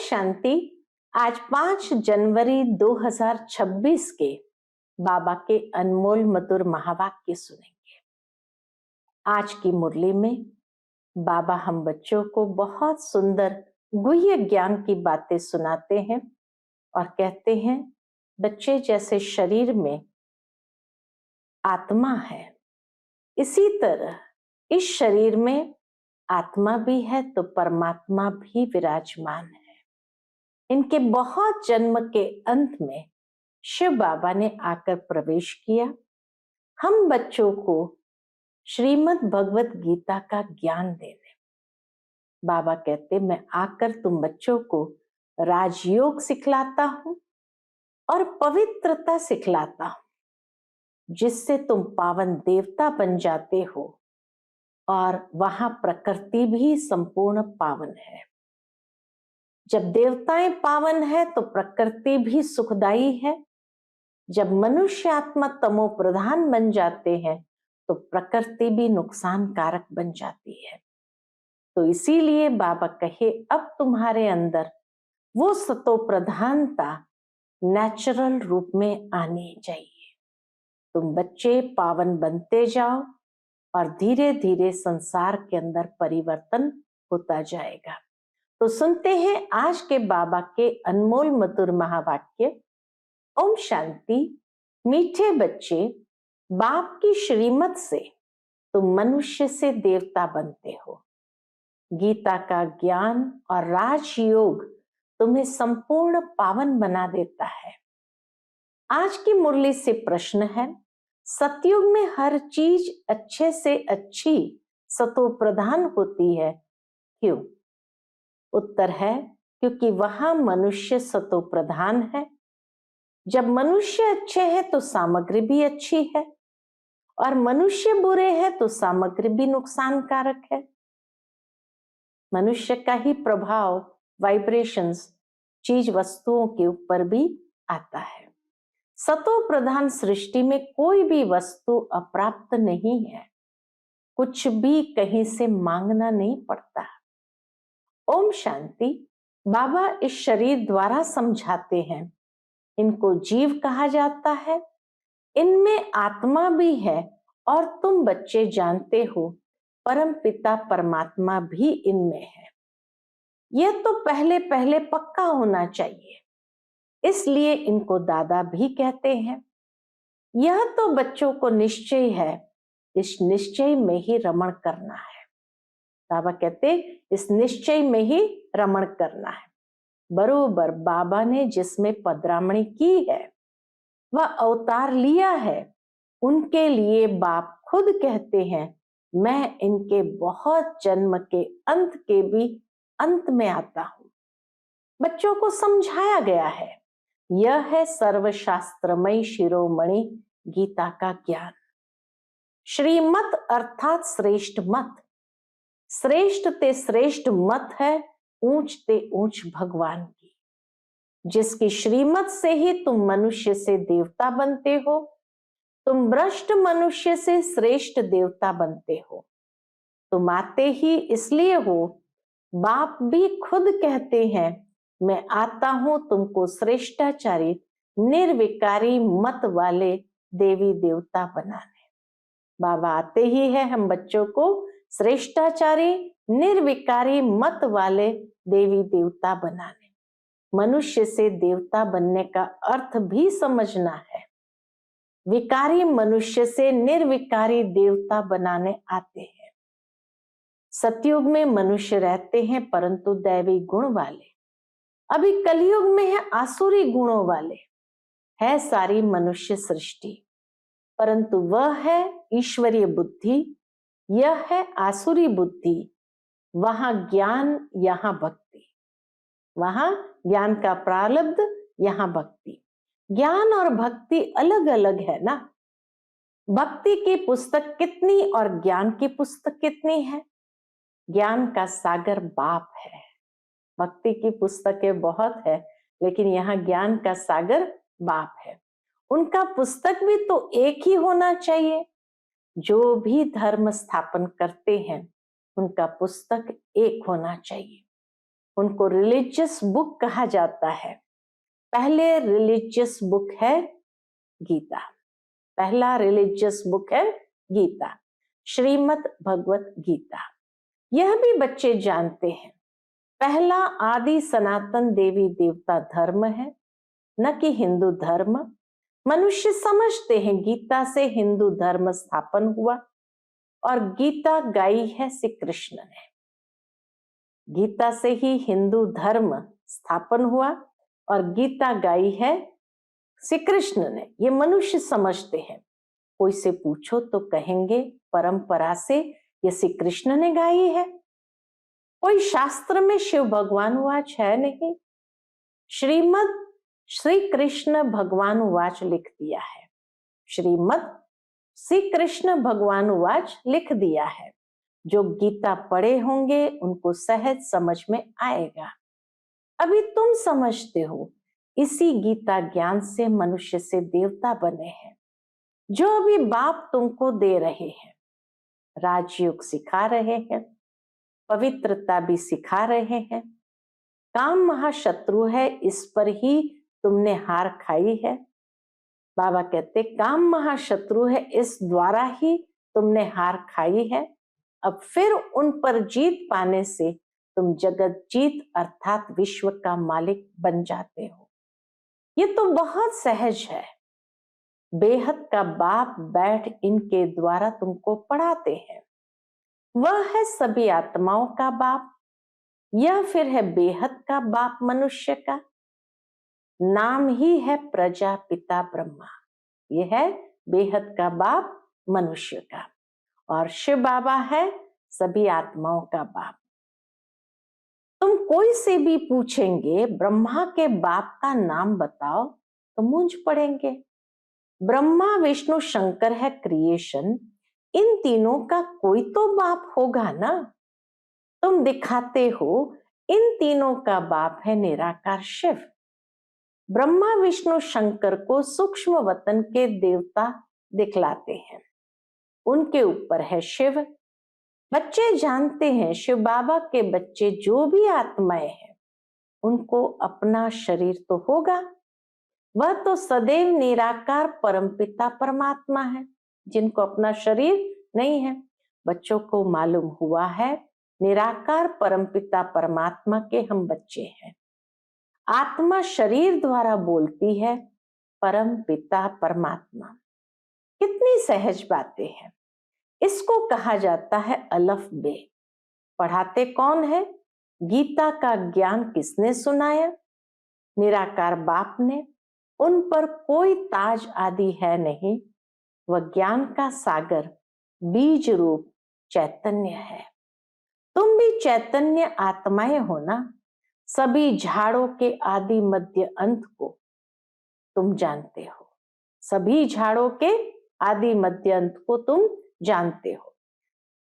शांति। आज 5 जनवरी 2026 के बाबा के अनमोल मधुर महावाक्य सुनेंगे। आज की मुरली में बाबा हम बच्चों को बहुत सुंदर गुह्य ज्ञान की बातें सुनाते हैं और कहते हैं, बच्चे जैसे शरीर में आत्मा है, इसी तरह इस शरीर में आत्मा भी है तो परमात्मा भी विराजमान है। इनके बहुत जन्म के अंत में शिव बाबा ने आकर प्रवेश किया। हम बच्चों को श्रीमद् भगवत गीता का ज्ञान देने। बाबा कहते, मैं आकर तुम बच्चों को राजयोग सिखलाता हूं और पवित्रता सिखलाता हूं, जिससे तुम पावन देवता बन जाते हो और वहां प्रकृति भी संपूर्ण पावन है। जब देवताएं पावन है तो प्रकृति भी सुखदायी है। जब मनुष्य आत्मा तमो प्रधान बन जाते हैं तो प्रकृति भी नुकसान कारक बन जाती है। तो इसीलिए बाबा कहे, अब तुम्हारे अंदर वो सतो प्रधानता नेचुरल रूप में आनी चाहिए। तुम बच्चे पावन बनते जाओ और धीरे धीरे संसार के अंदर परिवर्तन होता जाएगा। तो सुनते हैं आज के बाबा के अनमोल मधुर महावाक्य। ओम शांति। मीठे बच्चे, बाप की श्रीमत से तुम मनुष्य से देवता बनते हो। गीता का ज्ञान और राजयोग तुम्हें संपूर्ण पावन बना देता है। आज की मुरली से प्रश्न है, सतयुग में हर चीज अच्छे से अच्छी सतो प्रधान होती है, क्यों? उत्तर है, क्योंकि वहां मनुष्य सतो प्रधान है। जब मनुष्य अच्छे हैं तो सामग्री भी अच्छी है, और मनुष्य बुरे हैं तो सामग्री भी नुकसानकारक है। मनुष्य का ही प्रभाव, वाइब्रेशंस चीज वस्तुओं के ऊपर भी आता है। सतो प्रधान सृष्टि में कोई भी वस्तु अप्राप्त नहीं है, कुछ भी कहीं से मांगना नहीं पड़ता। ओम शांति। बाबा इस शरीर द्वारा समझाते हैं, इनको जीव कहा जाता है, इनमें आत्मा भी है और तुम बच्चे जानते हो परम पिता परमात्मा भी इनमें है। यह तो पहले पहले पक्का होना चाहिए, इसलिए इनको दादा भी कहते हैं। यह तो बच्चों को निश्चय है, इस निश्चय में ही रमण करना है। बाबा कहते, इस निश्चय में ही रमण करना है। बरोबर बाबा ने जिसमें पधरामणी की है, वह अवतार लिया है, उनके लिए बाप खुद कहते हैं, मैं इनके बहुत जन्म के अंत के भी अंत में आता हूं। बच्चों को समझाया गया है, यह है सर्वशास्त्रमय शिरोमणि गीता का ज्ञान। श्रीमत अर्थात श्रेष्ठ मत। श्रेष्ठ ते श्रेष्ठ मत है, ऊंच ते ऊंच भगवान की, जिसकी श्रीमत से ही तुम मनुष्य से देवता बनते हो। तुम भ्रष्ट मनुष्य से श्रेष्ठ देवता बनते हो। तुम आते ही इसलिए हो, बाप भी खुद कहते हैं, मैं आता हूं तुमको श्रेष्ठाचारी निर्विकारी मत वाले देवी देवता बनाने। बाबा आते ही है हम बच्चों को श्रेष्ठाचारी निर्विकारी मत वाले देवी देवता बनाने। मनुष्य से देवता बनने का अर्थ भी समझना है। विकारी मनुष्य से निर्विकारी देवता बनाने आते हैं। सतयुग में मनुष्य रहते हैं परंतु दैवी गुण वाले। अभी कलयुग में है आसुरी गुणों वाले। है सारी मनुष्य सृष्टि, परंतु वह है ईश्वरीय बुद्धि, यह है आसुरी बुद्धि। वहां ज्ञान, यहां भक्ति। वहां ज्ञान का प्रारब्ध, यहां भक्ति। ज्ञान और भक्ति अलग अलग है ना। भक्ति की पुस्तक कितनी और ज्ञान की पुस्तक कितनी है? ज्ञान का सागर बाप है। भक्ति की पुस्तकें बहुत है, लेकिन यहाँ ज्ञान का सागर बाप है। उनका पुस्तक भी तो एक ही होना चाहिए। जो भी धर्म स्थापन करते हैं, उनका पुस्तक एक होना चाहिए। उनको रिलीजियस बुक कहा जाता है। पहले रिलीजियस बुक है गीता, पहला रिलीजियस बुक है गीता, श्रीमद् भगवत गीता। यह भी बच्चे जानते हैं पहला आदि सनातन देवी देवता धर्म है, न कि हिंदू धर्म। मनुष्य समझते हैं गीता से हिंदू धर्म स्थापन हुआ, और गीता गाई है श्री कृष्ण ने। गीता से ही हिंदू धर्म स्थापन हुआ और गीता गाई है श्री कृष्ण ने, ये मनुष्य समझते हैं। कोई से पूछो तो कहेंगे परंपरा से ये श्री कृष्ण ने गाई है, कोई शास्त्र में शिव भगवान वाच है नहीं। श्रीमद श्री कृष्ण भगवान वाच लिख दिया है, श्रीमद श्री कृष्ण भगवान वाच लिख दिया है। जो गीता पढ़े होंगे उनको सहज समझ में आएगा। अभी तुम समझते हो, इसी गीता ज्ञान से मनुष्य से देवता बने हैं। जो अभी बाप तुमको दे रहे हैं, राजयोग सिखा रहे हैं, पवित्रता भी सिखा रहे हैं। काम महाशत्रु है, इस पर ही तुमने हार खाई है। बाबा कहते काम महाशत्रु है, इस द्वारा ही तुमने हार खाई है। अब फिर उन पर जीत पाने से तुम जगत जीत अर्थात विश्व का मालिक बन जाते हो। ये तो बहुत सहज है। बेहद का बाप बैठ इनके द्वारा तुमको पढ़ाते हैं। वह है सभी आत्माओं का बाप, यह फिर है बेहद का बाप मनुष्य का। नाम ही है प्रजापिता ब्रह्मा, यह है बेहद का बाप मनुष्य का, और शिव बाबा है सभी आत्माओं का बाप। तुम कोई से भी पूछेंगे ब्रह्मा के बाप का नाम बताओ तो मूंझ पड़ेंगे। ब्रह्मा विष्णु शंकर है क्रिएशन, इन तीनों का कोई तो बाप होगा ना। तुम दिखाते हो इन तीनों का बाप है निराकार शिव। ब्रह्मा विष्णु शंकर को सूक्ष्म वतन के देवता दिखलाते हैं, उनके ऊपर है शिव। बच्चे जानते हैं शिव बाबा के बच्चे जो भी आत्माएं हैं उनको अपना शरीर तो होगा, वह तो सदैव निराकार परमपिता परमात्मा है जिनको अपना शरीर नहीं है। बच्चों को मालूम हुआ है निराकार परमपिता परमात्मा के हम बच्चे हैं। आत्मा शरीर द्वारा बोलती है परमपिता परमात्मा। कितनी सहज बातें हैं। इसको कहा जाता है अलफ बे। पढ़ाते कौन है? गीता का ज्ञान किसने सुनाया? निराकार बाप ने। उन पर कोई ताज आदि है नहीं, वह ज्ञान का सागर बीज रूप चैतन्य है। तुम भी चैतन्य आत्माएं हो ना। सभी झाड़ों के आदि मध्य अंत को तुम जानते हो, सभी झाड़ों के आदि मध्य अंत को तुम जानते हो।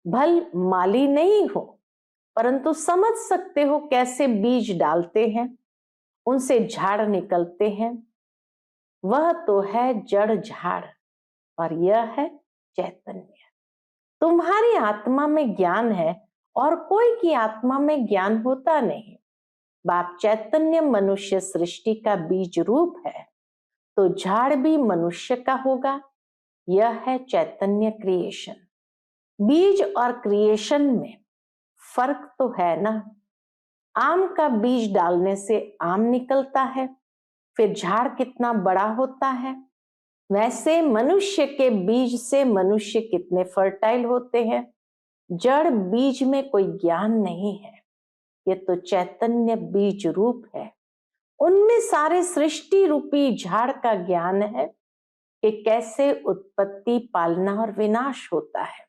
भल माली नहीं हो परंतु समझ सकते हो कैसे बीज डालते हैं, उनसे झाड़ निकलते हैं। वह तो है जड़ झाड़ और यह है चैतन्य। तुम्हारी आत्मा में ज्ञान है और कोई की आत्मा में ज्ञान होता नहीं। बाप चैतन्य मनुष्य सृष्टि का बीज रूप है, तो झाड़ भी मनुष्य का होगा। यह है चैतन्य क्रिएशन। बीज और क्रिएशन में फर्क तो है ना। आम का बीज डालने से आम निकलता है, फिर झाड़ कितना बड़ा होता है। वैसे मनुष्य के बीज से मनुष्य कितने फर्टाइल होते हैं। जड़ बीज में कोई ज्ञान नहीं है, ये तो चैतन्य बीज रूप है। उनमें सारे सृष्टि रूपी झाड़ का ज्ञान है कि कैसे उत्पत्ति पालना और विनाश होता है।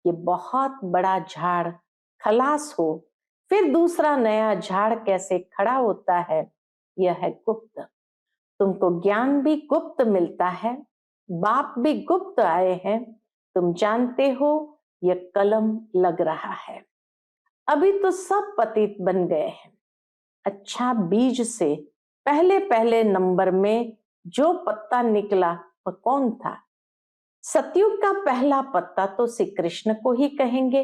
ये बहुत बड़ा झाड़ खलास हो, फिर दूसरा नया झाड़ कैसे खड़ा होता है, यह है गुप्त। तुमको ज्ञान भी गुप्त मिलता है, बाप भी गुप्त आए हैं। तुम जानते हो यह कलम लग रहा है। अभी तो सब पतित बन गए हैं। अच्छा बीज से पहले पहले नंबर में जो पत्ता निकला वह कौन था? सतयुग का पहला पत्ता तो श्री कृष्ण को ही कहेंगे,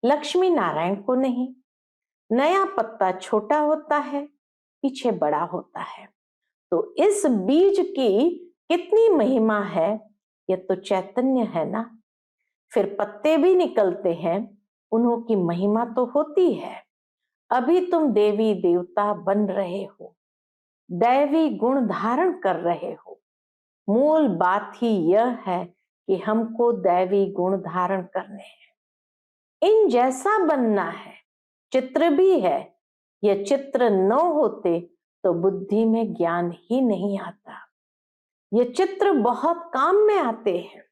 लक्ष्मी नारायण को नहीं। नया पत्ता छोटा होता है, पीछे बड़ा होता है। तो इस बीज की कितनी महिमा है, ये तो चैतन्य है ना। फिर पत्ते भी निकलते हैं, उन्हों की महिमा तो होती है। अभी तुम देवी देवता बन रहे हो, दैवी गुण धारण कर रहे हो। मूल बात ही यह है कि हमको दैवी गुण धारण करने हैं, इन जैसा बनना है। चित्र भी है, ये चित्र न होते तो बुद्धि में ज्ञान ही नहीं आता। ये चित्र बहुत काम में आते हैं।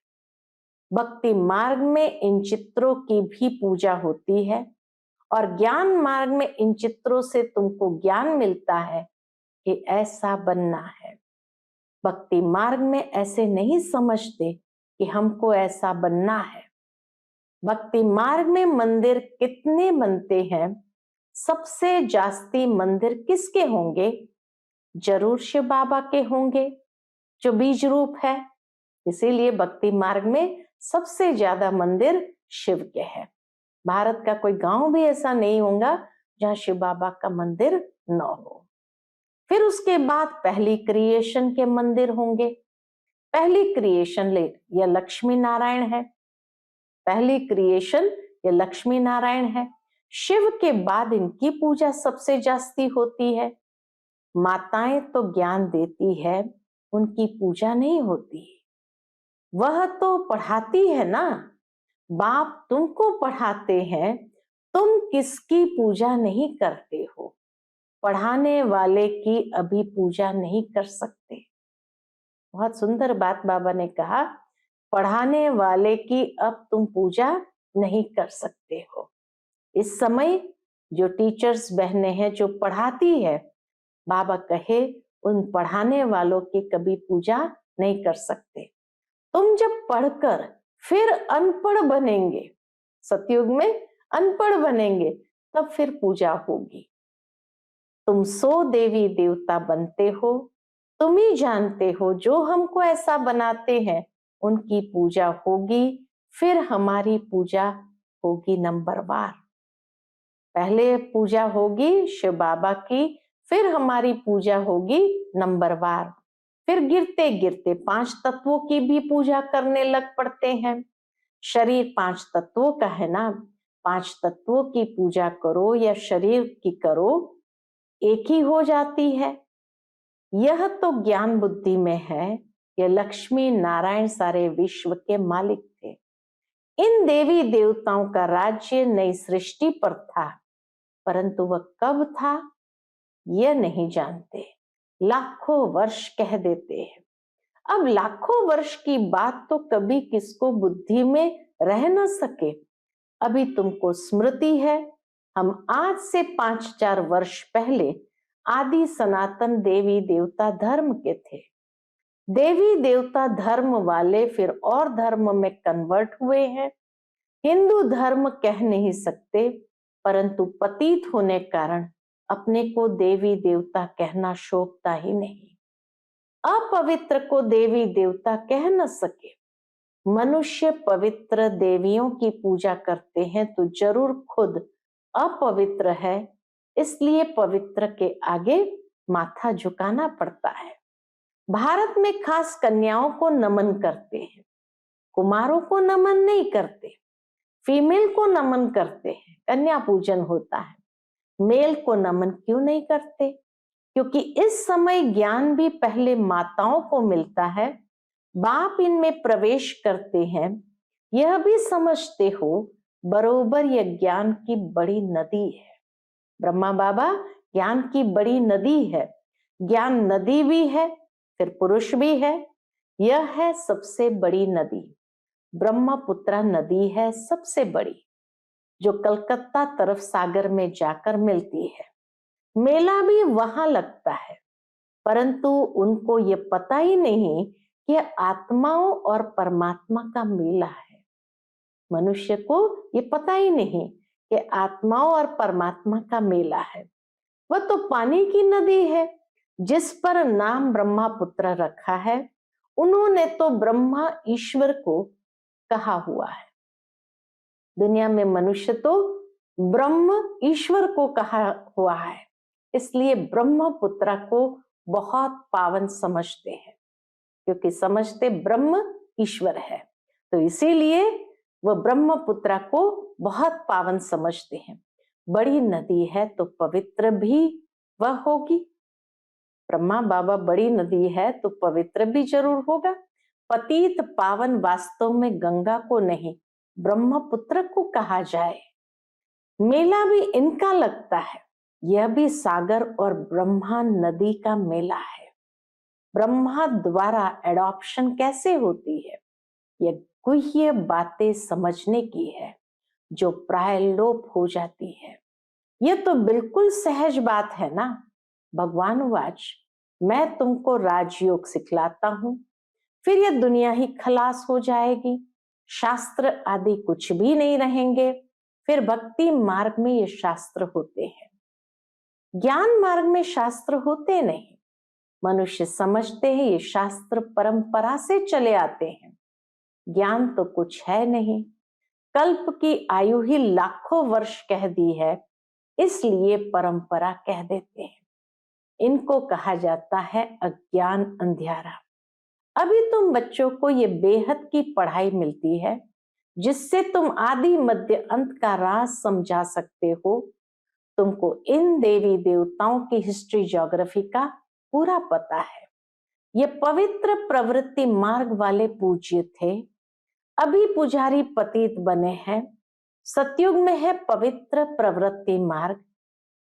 भक्ति मार्ग में इन चित्रों की भी पूजा होती है और ज्ञान मार्ग में इन चित्रों से तुमको ज्ञान मिलता है कि ऐसा बनना है। भक्ति मार्ग में ऐसे नहीं समझते कि हमको ऐसा बनना है। भक्ति मार्ग में मंदिर कितने बनते हैं, सबसे जास्ती मंदिर किसके होंगे? जरूर शिव बाबा के होंगे, जो बीज रूप है। इसीलिए भक्ति मार्ग में सबसे ज्यादा मंदिर शिव के हैं। भारत का कोई गांव भी ऐसा नहीं होगा जहां शिव बाबा का मंदिर न हो। फिर उसके बाद पहली क्रिएशन के मंदिर होंगे। पहली क्रिएशन या लक्ष्मी नारायण है। पहली क्रिएशन या लक्ष्मी नारायण है। शिव के बाद इनकी पूजा सबसे जास्ती होती है। माताएं तो ज्ञान देती है, उनकी पूजा नहीं होती। वह तो पढ़ाती है ना। बाप तुमको पढ़ाते हैं, तुम किसकी पूजा नहीं करते हो? पढ़ाने वाले की अभी पूजा नहीं कर सकते। बहुत सुंदर बात बाबा ने कहा, पढ़ाने वाले की अब तुम पूजा नहीं कर सकते हो। इस समय जो टीचर्स बहनें हैं जो पढ़ाती है, बाबा कहे उन पढ़ाने वालों की कभी पूजा नहीं कर सकते। तुम जब पढ़कर फिर अनपढ़ बनेंगे, सतयुग में अनपढ़ बनेंगे, तब फिर पूजा होगी। तुम 100 देवी देवता बनते हो, तुम ही जानते हो। जो हमको ऐसा बनाते हैं उनकी पूजा होगी, फिर हमारी पूजा होगी नंबरवार। पहले पूजा होगी शिव बाबा की, फिर हमारी पूजा होगी नंबरवार। फिर गिरते गिरते 5 तत्वों की भी पूजा करने लग पड़ते हैं। शरीर 5 तत्वों का है ना, 5 तत्वों की पूजा करो या शरीर की करो, एक ही हो जाती है। यह तो ज्ञान बुद्धि में है। यह लक्ष्मी नारायण सारे विश्व के मालिक थे। इन देवी देवताओं का राज्य नई सृष्टि पर था, परंतु वह कब था यह नहीं जानते। लाखों वर्ष कह देते हैं। अब लाखों वर्ष की बात तो कभी किसको बुद्धि में रह न सके। अभी तुमको स्मृति है, हम आज से 5-4 वर्ष पहले आदि सनातन देवी देवता धर्म के थे। देवी देवता धर्म वाले फिर और धर्म में कन्वर्ट हुए हैं। हिंदू धर्म कह नहीं सकते, परंतु पतित होने कारण अपने को देवी देवता कहना शोभता ही नहीं। अपवित्र को देवी देवता कह न सके। मनुष्य पवित्र देवियों की पूजा करते हैं तो जरूर खुद अपवित्र है, इसलिए पवित्र के आगे माथा झुकाना पड़ता है। भारत में खास कन्याओं को नमन करते हैं, कुमारों को नमन नहीं करते। फीमेल को नमन करते हैं, कन्या पूजन होता है। मेल को नमन क्यों नहीं करते? क्योंकि इस समय ज्ञान भी पहले माताओं को मिलता है, बाप इनमें प्रवेश करते हैं। यह भी समझते हो बरोबर यह ज्ञान की बड़ी नदी है। ब्रह्मा बाबा ज्ञान की बड़ी नदी है। ज्ञान नदी भी है, फिर पुरुष भी है। यह है सबसे बड़ी नदी। ब्रह्मपुत्रा नदी है सबसे बड़ी, जो कलकत्ता तरफ सागर में जाकर मिलती है। मेला भी वहां लगता है, परंतु उनको ये पता ही नहीं कि आत्माओं और परमात्मा का मेला है। मनुष्य को ये पता ही नहीं कि आत्माओं और परमात्मा का मेला है। वह तो पानी की नदी है जिस पर नाम ब्रह्मपुत्र रखा है। उन्होंने तो ब्रह्मा ईश्वर को कहा हुआ है। दुनिया में मनुष्य तो ब्रह्म ईश्वर को कहा हुआ है, इसलिए ब्रह्मपुत्र को बहुत पावन समझते हैं, क्योंकि समझते ब्रह्म ईश्वर है, तो इसीलिए वह ब्रह्मपुत्र को बहुत पावन समझते हैं। बड़ी नदी है तो पवित्र भी वह होगी। ब्रह्मा बाबा बड़ी नदी है तो पवित्र भी जरूर होगा। पतित पावन वास्तव में गंगा को नहीं, ब्रह्मपुत्र को कहा जाए। मेला भी इनका लगता है, यह भी सागर और ब्रह्मा नदी का मेला है। ब्रह्मा द्वारा एडॉप्शन कैसे होती है, यह गुह्य बातें समझने की है, जो प्राय लोप हो जाती है। यह तो बिल्कुल सहज बात है ना। भगवान वाच, मैं तुमको राजयोग सिखलाता हूं, फिर यह दुनिया ही खलास हो जाएगी, शास्त्र आदि कुछ भी नहीं रहेंगे। फिर भक्ति मार्ग में ये शास्त्र होते हैं, ज्ञान मार्ग में शास्त्र होते नहीं। मनुष्य समझते हैं ये शास्त्र परंपरा से चले आते हैं, ज्ञान तो कुछ है नहीं। कल्प की आयु ही लाखों वर्ष कह दी है, इसलिए परंपरा कह देते हैं। इनको कहा जाता है अज्ञान अंधियारा। अभी तुम बच्चों को ये बेहद की पढ़ाई मिलती है, जिससे तुम आदि मध्य अंत का राज समझा सकते हो। तुमको इन देवी देवताओं की हिस्ट्री ज्योग्राफी का पूरा पता है। ये पवित्र प्रवृत्ति मार्ग वाले पूज्य थे, अभी पुजारी पतित बने हैं। सतयुग में है पवित्र प्रवृत्ति मार्ग,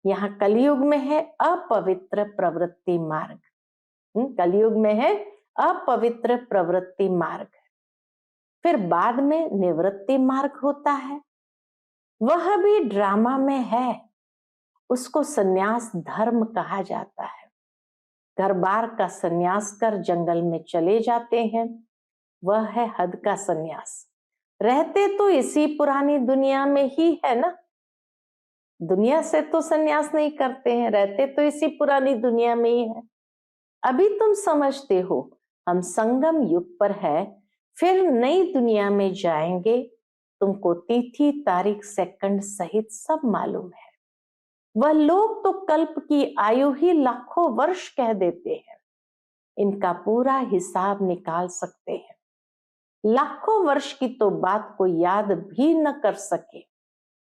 यहाँ कलयुग में है अपवित्र प्रवृत्ति मार्ग। कलयुग में है अपवित्र प्रवृत्ति मार्ग, फिर बाद में निवृत्ति मार्ग होता है, वह भी ड्रामा में है। उसको संन्यास धर्म कहा जाता है। घर बार का संन्यास कर जंगल में चले जाते हैं, वह है हद का संन्यास। रहते तो इसी पुरानी दुनिया में ही है ना, दुनिया से तो संन्यास नहीं करते हैं, रहते तो इसी पुरानी दुनिया में ही है। अभी तुम समझते हो हम संगम युग पर है, फिर नई दुनिया में जाएंगे। तुमको तिथि तारीख सेकंड सहित सब मालूम है। वह लोग तो कल्प की आयु ही लाखों वर्ष कह देते हैं, इनका पूरा हिसाब निकाल सकते हैं। लाखों वर्ष की तो बात को याद भी न कर सके।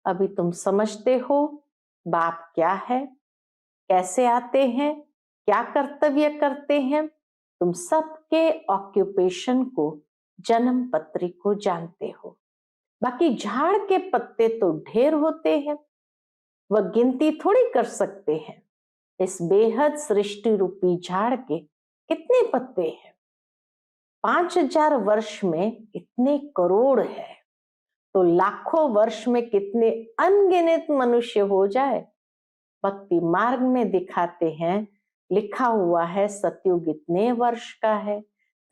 अभी तुम समझते हो बाप क्या है, कैसे आते हैं, क्या कर्तव्य करते हैं। तुम सबके ऑक्यूपेशन को, जन्म पत्री को जानते हो। बाकी झाड़ के पत्ते तो ढेर होते हैं, वह गिनती थोड़ी कर सकते हैं। इस बेहद सृष्टि रूपी झाड़ के कितने पत्ते हैं? 5000 वर्ष में इतने करोड़ है, तो लाखों वर्ष में कितने अनगिनत मनुष्य हो जाए। भक्ति मार्ग में दिखाते हैं, लिखा हुआ है सतयुग इतने वर्ष का है,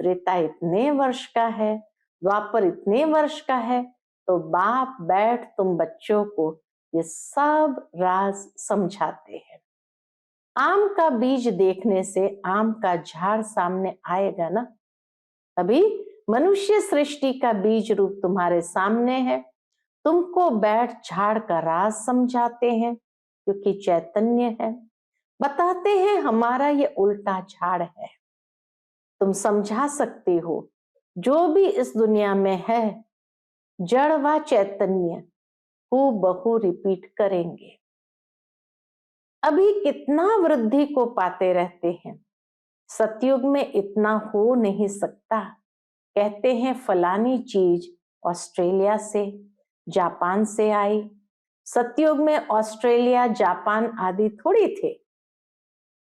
त्रेता इतने वर्ष का है, द्वापर इतने वर्ष का है। तो बाप बैठ तुम बच्चों को ये सब राज समझाते हैं। आम का बीज देखने से आम का झाड़ सामने आएगा ना। अभी मनुष्य सृष्टि का बीज रूप तुम्हारे सामने है, तुमको बैठ झाड़ का राज समझाते हैं, क्योंकि चैतन्य है। बताते हैं हमारा ये उल्टा झाड़ है। तुम समझा सकते हो जो भी इस दुनिया में है, जड़ व चैतन्य हूबहू रिपीट करेंगे। अभी कितना वृद्धि को पाते रहते हैं, सतयुग में इतना हो नहीं सकता। कहते हैं फलानी चीज ऑस्ट्रेलिया से, जापान से आई। सतयुग में ऑस्ट्रेलिया, जापान आदि थोड़ी थे।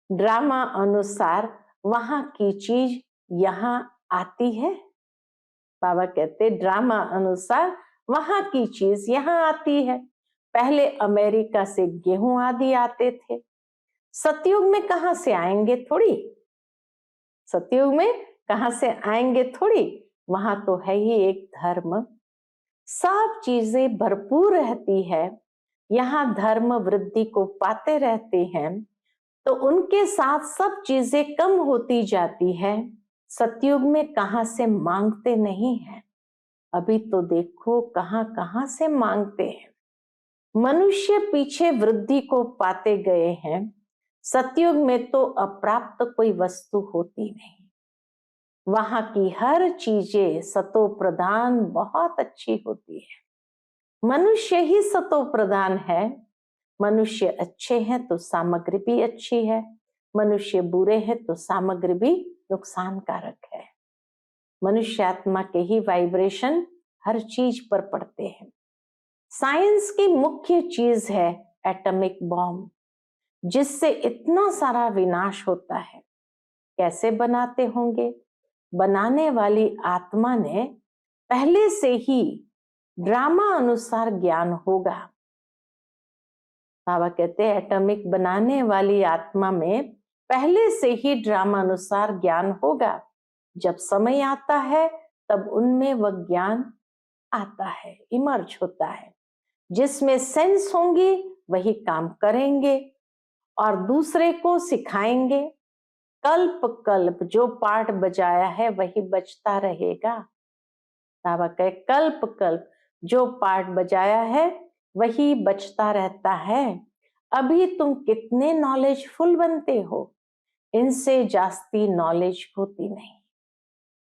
ड्रामा अनुसार वहां की चीज यहाँ आती है। बाबा कहते ड्रामा अनुसार वहां की चीज यहाँ आती है। पहले अमेरिका से गेहूं आदि आते थे, सतयुग में कहां से आएंगे थोड़ी, सतयुग में कहां से आएंगे थोड़ी। वहां तो है ही एक धर्म, सब चीजें भरपूर रहती है। यहाँ धर्म वृद्धि को पाते रहते हैं, तो उनके साथ सब चीजें कम होती जाती है। सतयुग में कहां से मांगते नहीं है। अभी तो देखो कहां कहां से मांगते हैं। मनुष्य पीछे वृद्धि को पाते गए हैं। सतयुग में तो अप्राप्त कोई वस्तु होती नहीं, वहां की हर चीजें सतो प्रधान बहुत अच्छी होती है। मनुष्य ही सतो प्रधान है। मनुष्य अच्छे हैं तो सामग्री भी अच्छी है, मनुष्य बुरे हैं तो सामग्री भी नुकसानकारक है। मनुष्य आत्मा के ही वाइब्रेशन हर चीज पर पड़ते हैं। साइंस की मुख्य चीज है एटॉमिक बॉम्ब, जिससे इतना सारा विनाश होता है। कैसे बनाते होंगे? बनाने वाली आत्मा ने पहले से ही ड्रामा अनुसार ज्ञान होगा। बाबा कहते हैं एटॉमिक बनाने वाली आत्मा में पहले से ही ड्रामा अनुसार ज्ञान होगा। जब समय आता है तब उनमें वह ज्ञान आता है, इमर्ज होता है। जिसमें सेंस होंगी वही काम करेंगे और दूसरे को सिखाएंगे। कल्प कल्प जो पार्ट बजाया है वही बजता रहेगा। बाबा कहे कल्प कल्प जो पार्ट बजाया है वही बजता रहता है। अभी तुम कितने नॉलेजफुल बनते हो, इनसे जास्ती नॉलेज होती नहीं।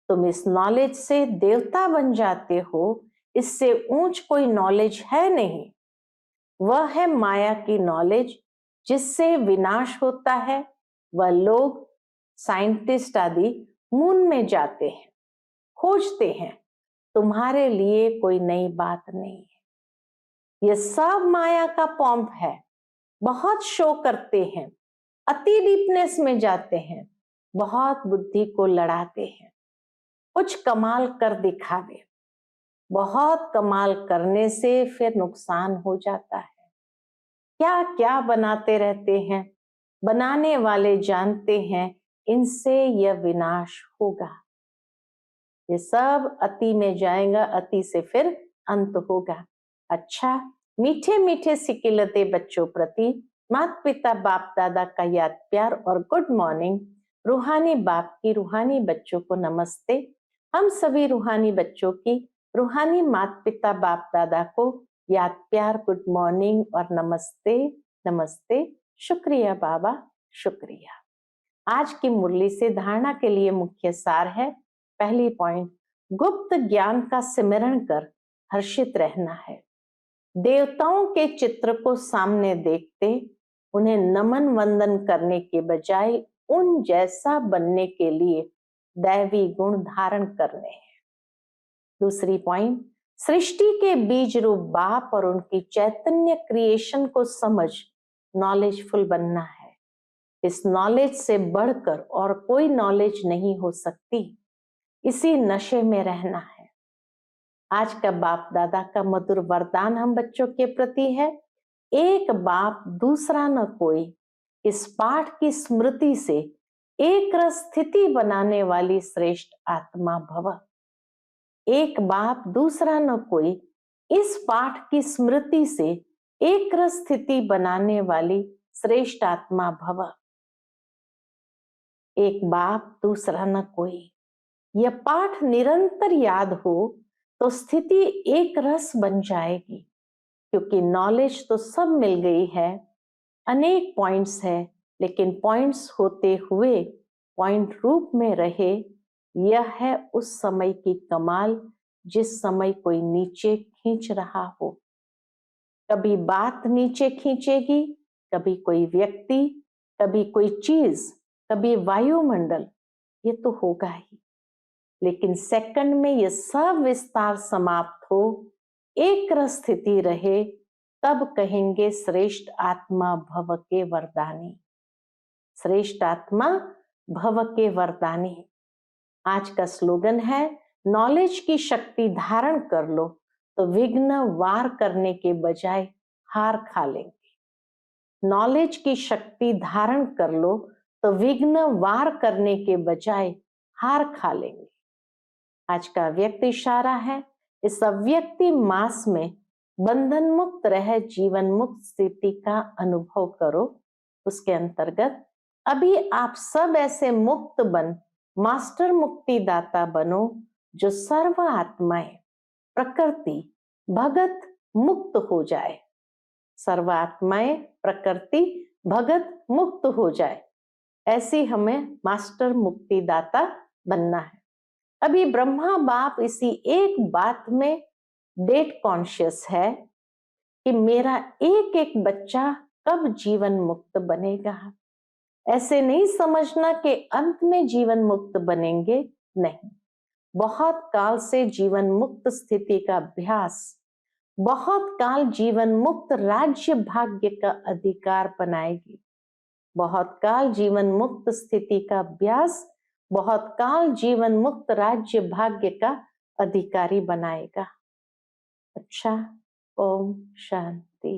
तुम इस नॉलेज से देवता बन जाते हो, इससे ऊंच कोई नॉलेज है नहीं। वह है माया की नॉलेज, जिससे विनाश होता है। वह लोग साइंटिस्ट आदि मून में जाते हैं, खोजते हैं। तुम्हारे लिए कोई नई बात नहीं है। यह सब माया का पॉम्प है। बहुत शो करते हैं, अति डीपनेस में जाते हैं, बहुत बुद्धि को लड़ाते हैं, कुछ कमाल कर दिखावे। बहुत कमाल करने से फिर नुकसान हो जाता है। क्या क्या बनाते रहते हैं, बनाने वाले जानते हैं इनसे यह विनाश होगा। ये सब अति में जाएगा, अति से फिर अंत होगा। अच्छा, मीठे मीठे सिकिलते बच्चों प्रति माता पिता बाप दादा का याद प्यार और गुड मॉर्निंग। रूहानी बाप की रूहानी बच्चों को नमस्ते। हम सभी रूहानी बच्चों की रूहानी माता पिता बाप दादा को याद प्यार, गुड मॉर्निंग और नमस्ते नमस्ते। शुक्रिया बाबा, शुक्रिया। आज की मुरली से धारणा के लिए मुख्य सार है। पहली पॉइंट, गुप्त ज्ञान का सिमरण कर हर्षित रहना है। देवताओं के चित्र को सामने देखते उन्हें नमन वंदन करने के बजाय उन जैसा बनने के लिए दैवी गुण धारण करने हैं। दूसरी पॉइंट, सृष्टि के बीज रूप बाप और उनकी चैतन्य क्रिएशन को समझ नॉलेजफुल बनना है। इस नॉलेज से बढ़कर और कोई नॉलेज नहीं हो सकती। इसी नशे में रहना है। आज का बाप दादा का मधुर वरदान हम बच्चों के प्रति है, एक बाप दूसरा न कोई। इस पाठ की स्मृति से एक रस स्थिति बनाने वाली श्रेष्ठ आत्मा भव। एक बाप दूसरा न कोई, इस पाठ की स्मृति से एक रस स्थिति बनाने वाली श्रेष्ठ आत्मा भव। एक बाप दूसरा न कोई, यह पाठ निरंतर याद हो तो स्थिति एक रस बन जाएगी। क्योंकि नॉलेज तो सब मिल गई है, अनेक पॉइंट्स है, लेकिन पॉइंट्स होते हुए पॉइंट रूप में रहे, यह है उस समय की कमाल जिस समय कोई नीचे खींच रहा हो। कभी बात नीचे खींचेगी, कभी कोई व्यक्ति, कभी कोई चीज, कभी वायुमंडल, ये तो होगा ही। लेकिन सेकंड में यह सब विस्तार समाप्त हो, एक रस स्थिति रहे, तब कहेंगे श्रेष्ठ आत्मा भव के वरदानी। श्रेष्ठ आत्मा भव के वरदानी। आज का स्लोगन है, नॉलेज की शक्ति धारण कर लो तो विघ्न वार करने के बजाय हार खा लेंगे। नॉलेज की शक्ति धारण कर लो तो विघ्न वार करने के बजाय हार खा लेंगे। आज का व्यक्ति इशारा है, इस अव्यक्ति मास में बंधन मुक्त रह जीवन मुक्त स्थिति का अनुभव करो। उसके अंतर्गत अभी आप सब ऐसे मुक्त बन मास्टर मुक्ति दाता बनो, जो सर्व आत्माएं प्रकृति भगत मुक्त हो जाए। सर्वात्माएं प्रकृति भगत मुक्त हो जाए, ऐसी हमें मास्टर मुक्तिदाता बनना है। अभी ब्रह्मा बाप इसी एक बात में डेट कॉन्शियस है कि मेरा एक एक बच्चा कब जीवन मुक्त बनेगा। ऐसे नहीं समझना कि अंत में जीवन मुक्त बनेंगे, नहीं। बहुत काल से जीवन मुक्त स्थिति का अभ्यास, बहुत काल जीवन मुक्त राज्य भाग्य का अधिकार बनाएगी, बहुत काल जीवन मुक्त स्थिति का अभ्यास, बहुत काल जीवन मुक्त राज्य भाग्य का अधिकारी बनाएगा। अच्छा, ओम शांति।